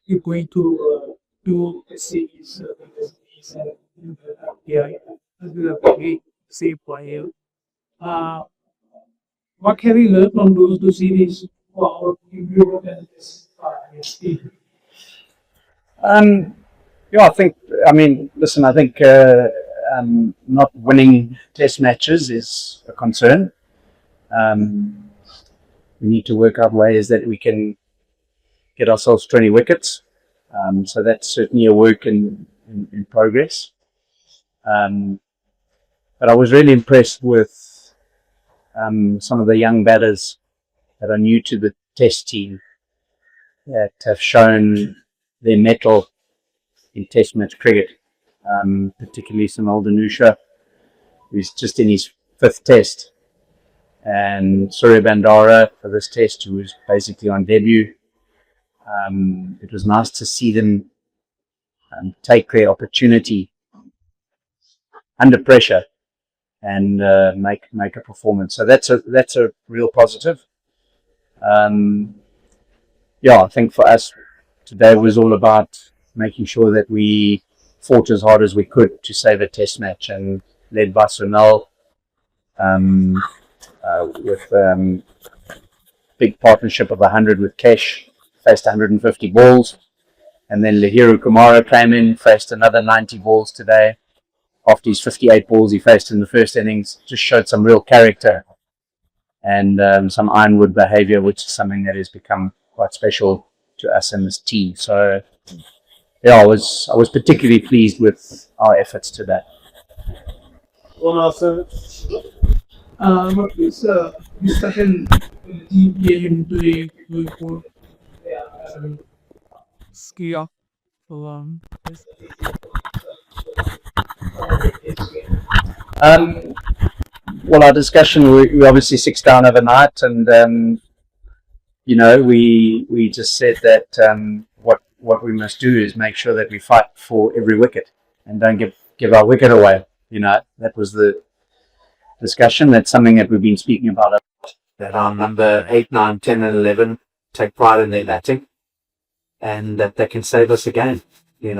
you're going to do a series and yeah, this is a very safe for you. Uh, what have you learned from those two series? Wow, you look at this. Um, yeah, listen, I think not winning test matches is a concern. Um, we need to work out ways that we can get ourselves 20 wickets. So that's certainly a work in progress. But I was really impressed with some of the young batters that are new to the test team that have shown their mettle in test match cricket, particularly Sunil Danusha, who's just in his fifth test, and Surya Bandara for this test, who was basically on debut. It was nice to see them take their opportunity under pressure and make a performance. So that's a real positive. I think for us today was all about making sure that we fought as hard as we could to save a test match, and led by Sunil with big partnership of 100 with Kesh, faced 150 balls. And then Lahiru Kumara came in, faced another 90 balls today. After his 58 balls he faced in the first innings, just showed some real character and some ironwood behaviour, which is something that has become quite special to us in this team. So, yeah, I was particularly pleased with our efforts today. Well, so, you started deeply into the skill. So, yes. Um, well, our discussion, we obviously sits down overnight, and we just said that what we must do is make sure that we fight for every wicket and don't give our wicket away. That was the discussion. That's something that we've been speaking about. That our number 8, 9, 10, and 11 take pride in their batting, and that they can save us again. It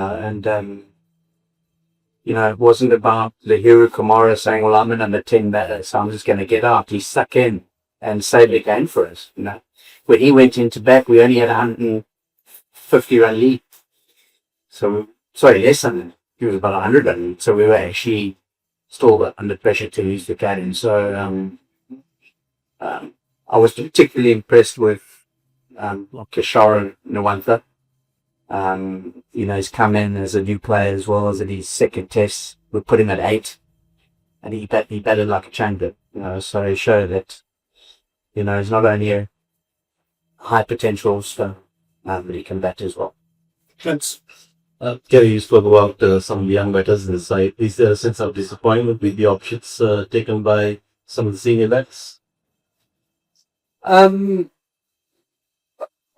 wasn't about Lahiru Kumara saying, well, I'm a number 10 batter, so I'm just going to get out. He stuck in and saved the game for us. When he went into bat, we only had 150 run lead. So, sorry, less than, he was about 100 run lead. So we were actually still under pressure to lose the captain. So, I was particularly impressed with Kishore Nawantha. He's come in as a new player as well as in his second test. We put him at 8, and he batted like a champion. So he showed that he's not only a high potential star, but he can bat as well. Thanks. Kerry, you spoke about some of the young batters in the side. Is there a sense of disappointment with the options taken by some of the senior batters?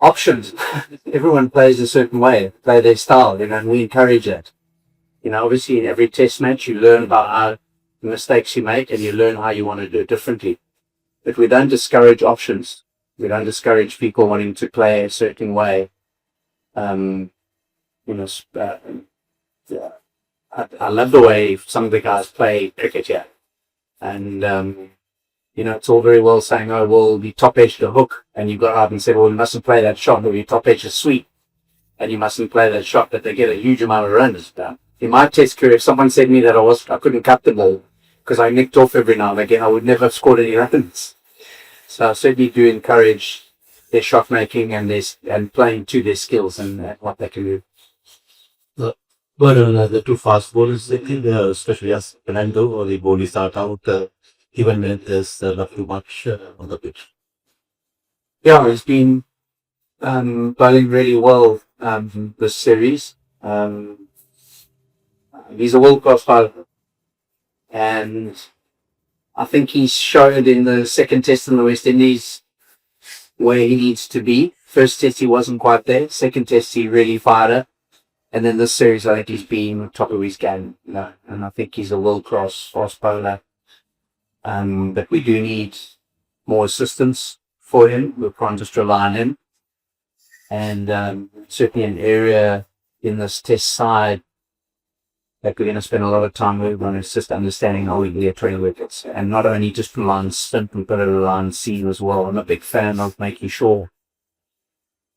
Options. Everyone plays a certain way, play their style, and we encourage that. Obviously in every test match you learn about how the mistakes you make and you learn how you want to do it differently. But we don't discourage options. We don't discourage people wanting to play a certain way. I love the way some of the guys play cricket here. And it's all very well saying, oh, well, you top edge the hook, and you got up and said, well, you mustn't play that shot, or you top edge a sweep, and you mustn't play that shot, but they get a huge amount of runs. In my test career, if someone said to me that I couldn't cut the ball because I nicked off every now and again, I would never have scored any runs. So I certainly do encourage their shot making and playing to their skills and what they can do. The two fast bowlers, they think, especially as Fernando or the bowlers start out, even when there's not too much on the pitch. Yeah, he's been bowling really well this series. He's a world-class bowler, and I think he's showed in the second test in the West Indies where he needs to be. First test he wasn't quite there. Second test he really fired up. And then this series I think he's been on top of his game. And I think he's a world-class fast bowler. But we do need more assistance for him. We can't just rely on him. and certainly an area in this test side that we're going to spend a lot of time with on is just understanding how we get 20 wickets, and not only just rely on stint, but rely on seam as well. I'm a big fan of making sure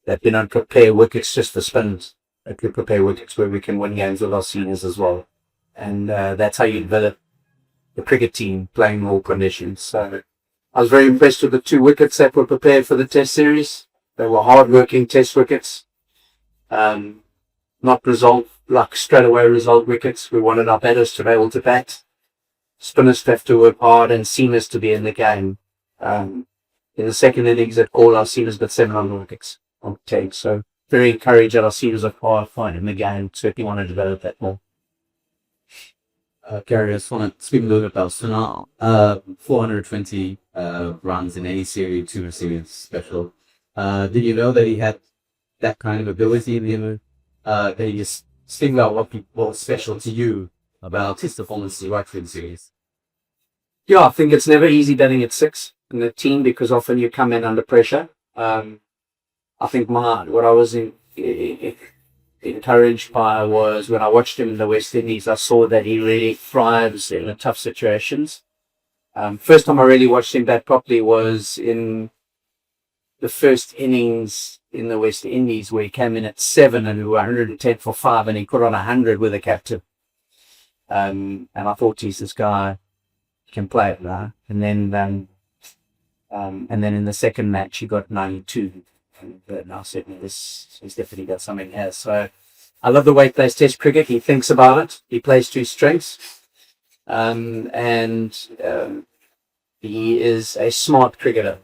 that we don't prepare wickets just for spins, that we prepare wickets where we can win games with our seniors as well. And that's how you develop the cricket team playing in all conditions. So I was very impressed with the 2 wickets that were prepared for the test series. They were hard-working test wickets, not straight away result wickets. We wanted our batters to be able to bat, spinners to have to work hard, and seamers to be in the game. In the second innings at all, our seamers got 700 wickets on the take. So very encouraged that our seamers are fine in the game. Certainly want to develop that more. Gary, I just want to speak a little bit about Sunal. 420 runs in any series, 2 series special. Did you know that he had that kind of ability in him? Can you just speak about what was special to you about his performance right through the series? Yeah, I think it's never easy batting at 6 in the team because often you come in under pressure. I think what I was encouraged by was when I watched him in the West Indies, I saw that he really thrives in the tough situations. First time I really watched him bat properly was in the first innings in the West Indies, where he came in at 7 and we were 110 for 5, and he put on 100 with a captain. And I thought, geez, this guy can play it now. And then in the second match, he got 92. And I said, he's definitely got something here. So I love the way he plays Test cricket. He thinks about it. He plays to his strengths. He is a smart cricketer.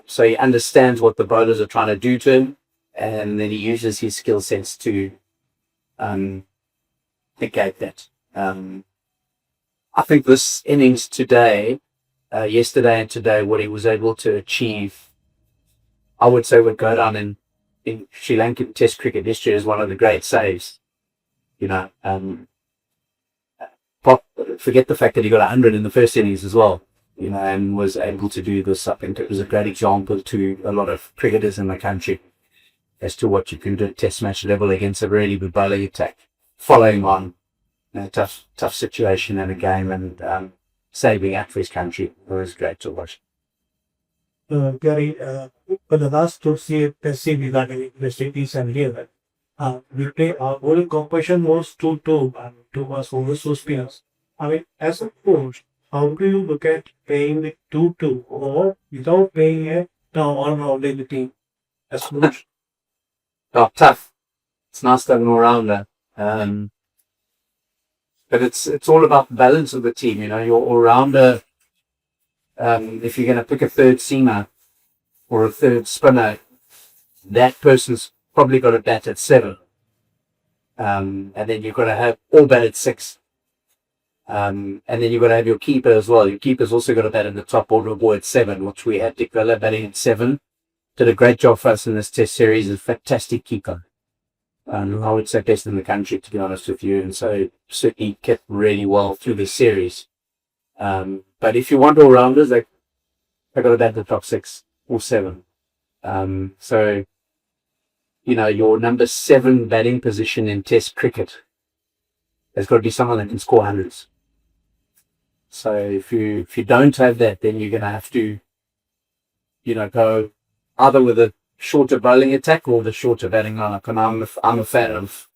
So he understands what the bowlers are trying to do to him, and then he uses his skill sets to negate that. I think this innings today, yesterday and today, what he was able to achieve, I would say would go down in Sri Lankan Test cricket history as one of the great saves. Forget the fact that he got 100 in the first innings as well, and was able to do this. I think it was a great example to a lot of cricketers in the country as to what you can do at Test match level against a really good bowling attack, following on a tough situation in a game and saving out for his country. It was great to watch. Gary, for the last 2 Test series that West Indies and here, our bowling composition was 2-2 and 2 was over two spinners. I mean, as a coach, how do you look at playing with 2-2 or without playing a all-rounder in the team as coach? Oh, tough. It's nice to have an all-rounder. But it's all about the balance of the team. Your all-rounder, if you're going to pick a third seamer or a third spinner, that person's probably got to bat at 7. And then you've got to have all bat at 6. And then you've got to have your keeper as well. Your keeper's also got to bat in the top order of ball at 7, which we had Dick Villa batting at 7. Did a great job for us in this Test series. A fantastic keeper. I would say best in the country, to be honest with you. And so certainly kept really well through the series. But if you want all-rounders, they've got to bat in the top 6 or 7. So your number 7 batting position in Test cricket has got to be someone that can score hundreds. So if you don't have that, then you're going to have to, go either with a shorter bowling attack or the shorter batting lineup. And I'm a fan of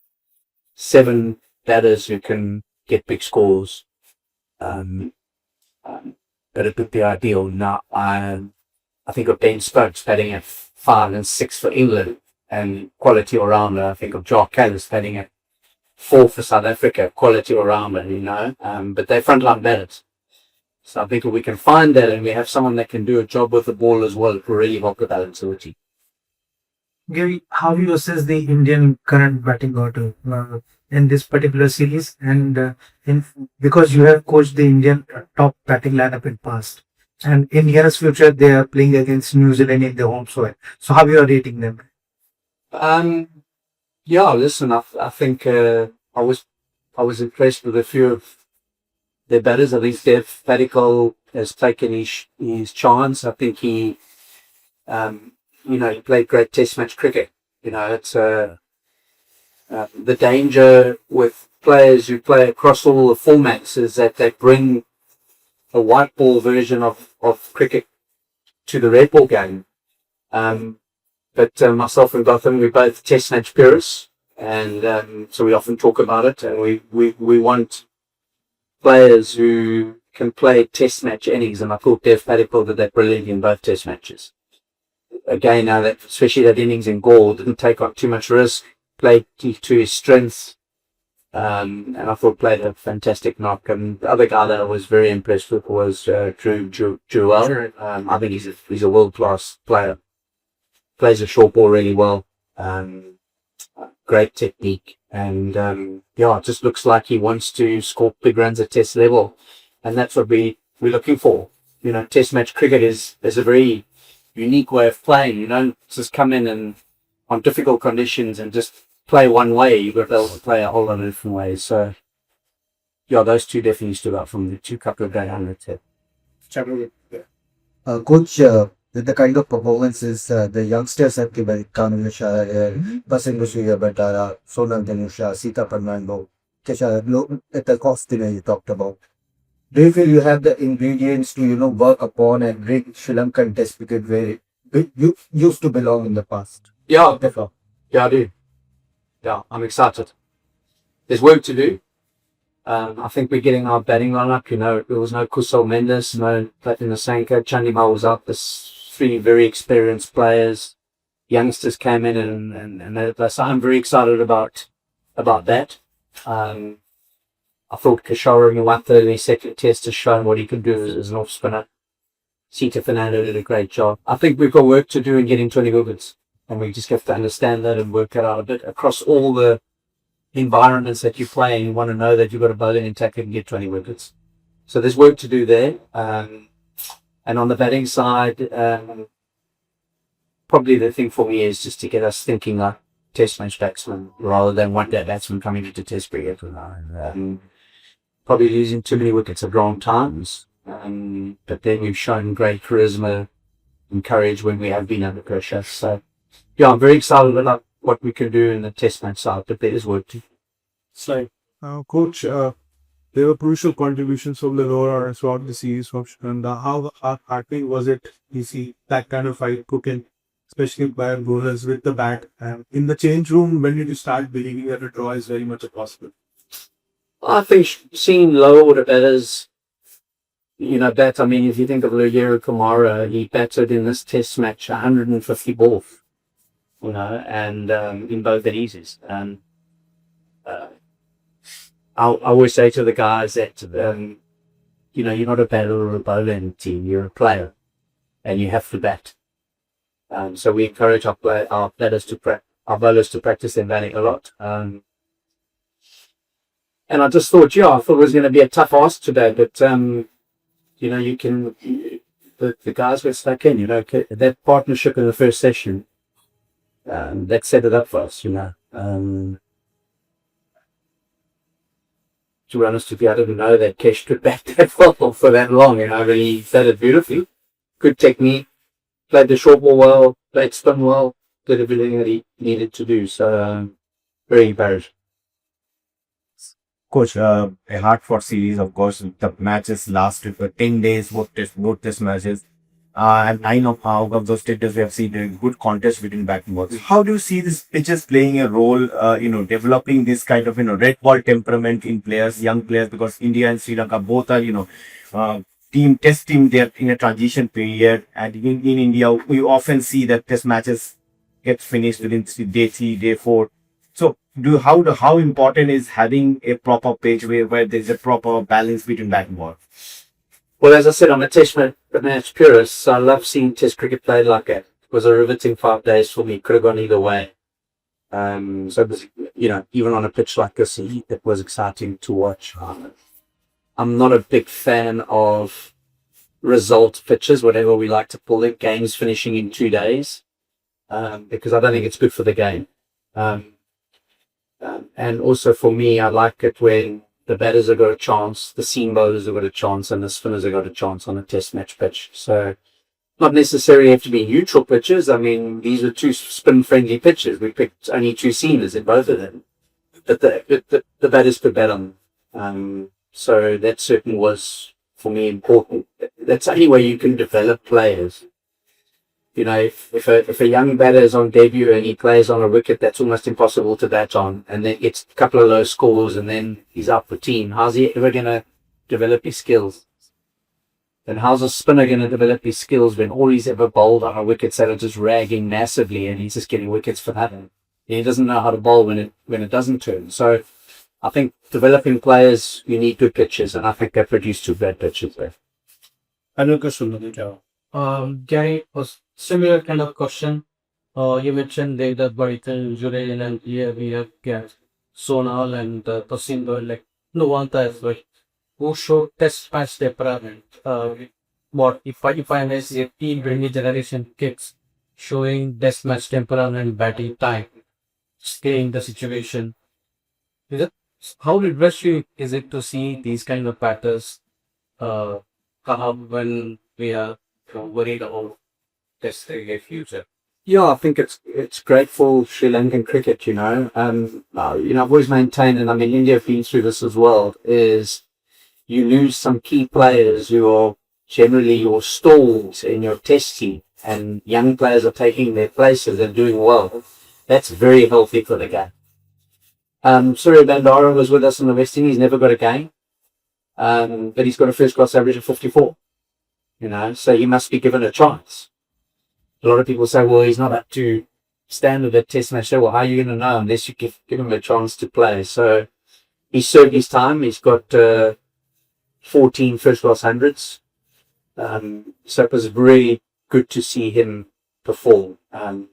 7 batters who can get big scores. But it would be ideal. Now, I think of Ben Stokes batting at 5 and 6 for England and quality all-rounder. I think of Jock Callis batting at 4 for South Africa, quality all-rounder, but they're frontline batters. So I think if we can find that and we have someone that can do a job with the ball as well, it will really help the balance of the team. Gary, how you assess the Indian current batting order in this particular series, and because you have coached the Indian top batting lineup in past, and in nearest future they are playing against New Zealand in their home soil. So how you are rating them? Yeah, listen, I think I was impressed with a few of their batters. At least Dev Patel has taken his chance. I think he he played great test match cricket. It's the danger with players who play across all the formats is that they bring a white ball version of cricket to the red ball game. But myself and Gautam, we're both test match purists, and so we often talk about it, and we want players who can play test match innings, and I thought Dev Patel did that brilliantly in both test matches. Again, now that especially that innings in Gaul didn't take on too much risk, played to his strengths, and I thought played a fantastic knock. And the other guy that I was very impressed with was Drew Jewell. I think he's a world class player. Plays a short ball really well. Great technique, and it just looks like he wants to score big runs at test level, and that's what we're looking for. Test match cricket is a very unique way of playing. You don't just come in and on difficult conditions and just play one way. You've got to be able to play a whole lot of different ways. So, those two definitely stood out from the couple of great hundreds here. Coach, with the kind of performances the youngsters have given, Kamil Shah, Basindu Batara, Sonal Dhanusha, Sita Fernando, Kesha, at the cost you talked about. Do you feel you have the ingredients to, work upon and bring Sri Lankan test cricket where you used to belong in the past? Yeah, I do. Yeah, I'm excited. There's work to do. I think we're getting our batting lineup. There was no Kusal Mendes, no Platina Sanka. Chandimal was up. There's 3 very experienced players. Youngsters came in and so I'm very excited about that. I thought Kishore Nwata in his second test has shown what he can do as an off spinner. Sita Fernando did a great job. I think we've got work to do in getting 20 wickets, and we just have to understand that and work it out a bit across all the environments that you play in. You want to know that you've got to bowl and attack and get 20 wickets. So there's work to do there. And on the batting side, probably the thing for me is just to get us thinking like test match batsmen rather than one-day batsmen coming into test cricket. Probably losing too many wickets at wrong times. But then we've shown great charisma and courage when we have been under pressure. So, I'm very excited about what we can do in the test match side, but there is work to do. So, Coach, there were crucial contributions from the lower orders throughout the series from Shrikanda. How heartening was it to see that kind of fight cooking, especially by bowlers with the bat? And in the change room, when did you start believing that a draw is very much a possible? I think seeing lower order batters, bat. I mean, if you think of Lugero Kumara, he batted in this test match 150 balls, and in both the eases. And I always say to the guys that, you're not a batter or a bowler in the team, you're a player, and you have to bat. So we encourage our bowlers to practice their batting a lot. And I just thought, I thought it was going to be a tough ask today, but, the guys were stuck in, that partnership in the first session, that set it up for us, To be honest with you, I didn't know that Kesh could bat that well for that long, he batted beautifully. Good technique, played the short ball well, played spin well, did everything that he needed to do, so very encouraged. Coach, a hard-fought series, of course. The matches lasted for 10 days, both test matches. And 9 of those stages we have seen a good contest between back and balls. How do you see these pitches playing a role, developing this kind of, red ball temperament in players, young players, because India and Sri Lanka both are, test team, they're in a transition period. And in India, we often see that test matches get finished within day 3, day 4. So, how important is having a proper pitch where there's a proper balance between bat and ball? Well, as I said, I'm a test match purist, so I love seeing test cricket played like that. It was a riveting 5 days for me. Could have gone either way. So it was, even on a pitch like this, it was exciting to watch. I'm not a big fan of result pitches, whatever we like to call it, games finishing in 2 days, because I don't think it's good for the game. And also for me, I like it when the batters have got a chance, the seam bowlers have got a chance, and the spinners have got a chance on a test match pitch. So not necessarily have to be neutral pitches. I mean, these were two spin-friendly pitches. We picked only two seamers in both of them, but the batters could bat on. So that certainly was, for me, important. That's the only way you can develop players. You know, if a young batter is on debut and he plays on a wicket that's almost impossible to bat on, and then gets a couple of low scores, and then he's out for team, how's he ever going to develop his skills? And how's a spinner going to develop his skills when all he's ever bowled on a wickets that are just ragging massively, and he's just getting wickets for nothing? He doesn't know how to bowl when it doesn't turn. So I think developing players, you need good pitches, and I think they produced two bad pitches there. Gary, was similar kind of question. You mentioned Devdutt Baritan, Jurel, and here we have Sonal and Tosindo, like Nuwanta as well, who showed test match temperament. What if I may say a team bringing generation kids showing test match temperament, batting time, staying the situation. Is it how refreshing is it to see these kind of batters come up when we are worried about testing a future? Yeah, I think it's great for Sri Lankan cricket, you know. I've always maintained, and I mean, India have been through this as well, is you lose some key players who are generally your stalls in your test team, and young players are taking their places and doing well. That's very healthy for the game. Surya Bandara was with us in the West Indies, never got a game, but he's got a first-class average of 54, you know, so he must be given a chance. A lot of people say, well, he's not up to standard at Test match. Well, how are you going to know unless you give him a chance to play? So he served his time. He's got 14 first-class hundreds. So it was really good to see him perform and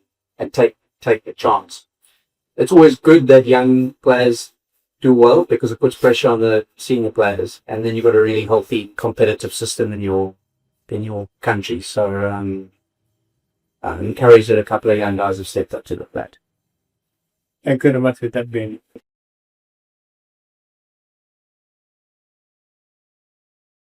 take a chance. It's always good that young players do well because it puts pressure on the senior players, and then you've got a really healthy competitive system in your country. So I'm encouraged that a couple of young guys have stepped up to the plate. Thank you very much for that, Ben.